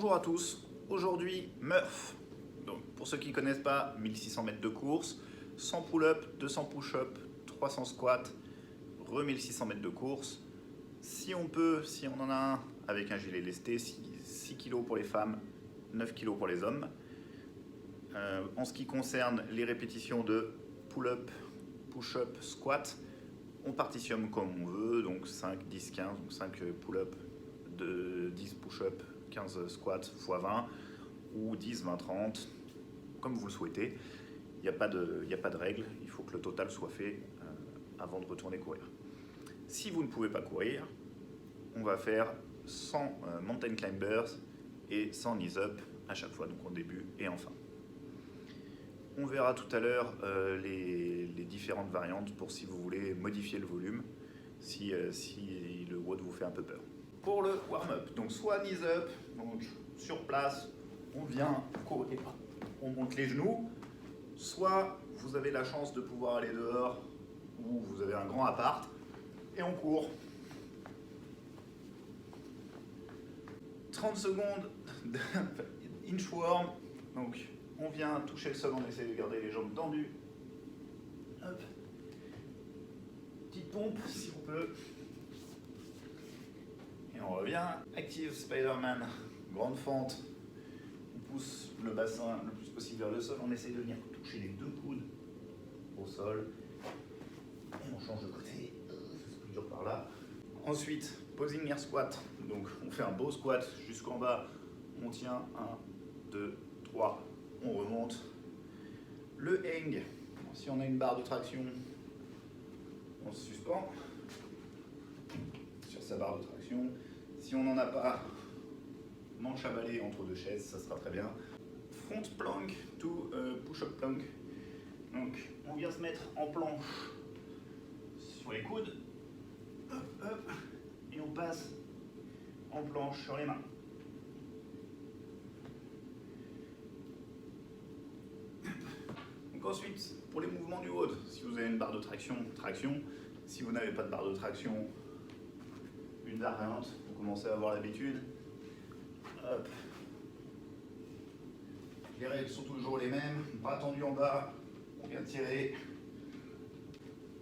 Bonjour à tous, aujourd'hui Murph. Donc, pour ceux qui ne connaissent pas, 1600 mètres de course, 100 pull-up, 200 push-up, 300 squats, 1600 mètres de course. Si on peut, si on en a un avec un gilet lesté, 6 kg pour les femmes, 9 kg pour les hommes. En ce qui concerne les répétitions de pull-up, push-up, squat, on partitionne comme on veut, donc 5, 10, 15, donc 5 pull-up, 10 push-up, 15 squats x 20, ou 10, 20, 30, comme vous le souhaitez. Il n'y a pas de règle, il faut que le total soit fait avant de retourner courir. Si vous ne pouvez pas courir, on va faire 100 mountain climbers et 100 knees up à chaque fois, donc en début et en fin. On verra tout à l'heure les différentes variantes pour si vous voulez modifier le volume, si le WOD vous fait un peu peur. Pour le warm-up, donc soit knees up, donc sur place, on vient courir, on monte les genoux, soit vous avez la chance de pouvoir aller dehors ou vous avez un grand appart et on court. 30 secondes inchworm, donc on vient toucher le sol, on essaie de garder les jambes tendues. Hop. Petite pompe si on peut. Et on revient. Active Spider-Man, grande fente. On pousse le bassin le plus possible vers le sol. On essaie de venir toucher les deux coudes au sol. Et on change de côté. C'est plus dur par là. Ensuite, posing air squat. Donc on fait un beau squat jusqu'en bas. On tient 1, 2, 3. On remonte. Le hang. Si on a une barre de traction, on se suspend sur sa barre de traction. Si on n'en a pas, manche à balai entre deux chaises, ça sera très bien. Front plank to push-up plank. Donc on vient se mettre en planche sur les coudes. Hop, hop, et on passe en planche sur les mains. Donc ensuite, pour les mouvements du WOD, si vous avez une barre de traction, traction. Si vous n'avez pas de barre de traction, une variante, vous commencez à avoir l'habitude. Hop. Les règles sont toujours les mêmes. Bras tendus en bas, on vient tirer.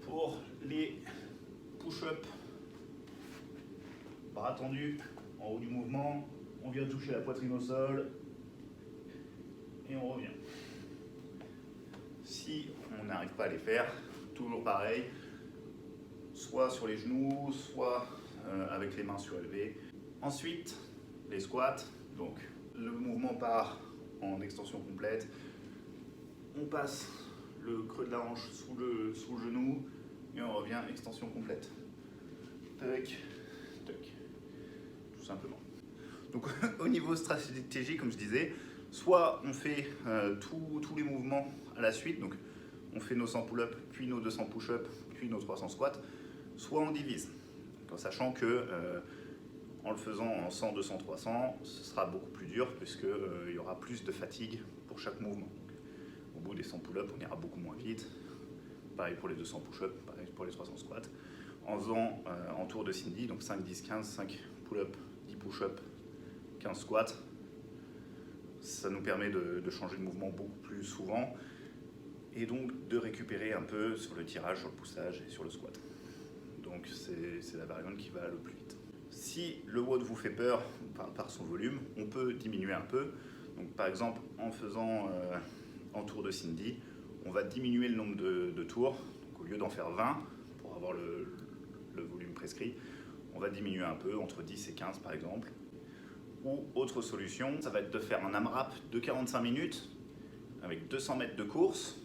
Pour les push-up, bras tendus en haut du mouvement, on vient toucher la poitrine au sol et on revient. Si on n'arrive pas à les faire, toujours pareil, soit sur les genoux, soit avec les mains surélevées. Ensuite, les squats, donc le mouvement part en extension complète. On passe le creux de la hanche sous le genou et on revient extension complète. Tac, tac, tout simplement. Donc au niveau stratégie, comme je disais, soit on fait tous les mouvements à la suite, donc on fait nos 100 pull-up, puis nos 200 push-up, puis nos 300 squats, soit on divise, en sachant que en le faisant en 100, 200, 300, ce sera beaucoup plus dur puisque il y aura plus de fatigue pour chaque mouvement. Donc, au bout des 100 pull-up, on ira beaucoup moins vite. Pareil pour les 200 push-up, pareil pour les 300 squats. En faisant en tour de Cindy, donc 5, 10, 15, 5 pull-up, 10 push-up, 15 squats, ça nous permet de changer de mouvement beaucoup plus souvent et donc de récupérer un peu sur le tirage, sur le poussage et sur le squat. Donc c'est la variante qui va le plus vite. Si le WOD vous fait peur par son volume, on peut diminuer un peu. Donc par exemple, en faisant en tour de Cindy, on va diminuer le nombre de tours. Donc, au lieu d'en faire 20 pour avoir le volume prescrit, on va diminuer un peu, entre 10 et 15 par exemple. Ou autre solution, ça va être de faire un AMRAP de 45 minutes avec 200 mètres de course,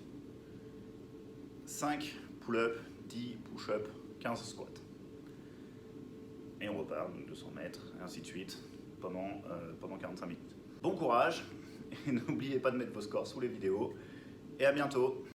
5 pull-up, 10 push-up, 15 squats. Et on repart, donc 200 mètres, et ainsi de suite, pendant 45 minutes. Bon courage, et n'oubliez pas de mettre vos scores sous les vidéos, et à bientôt.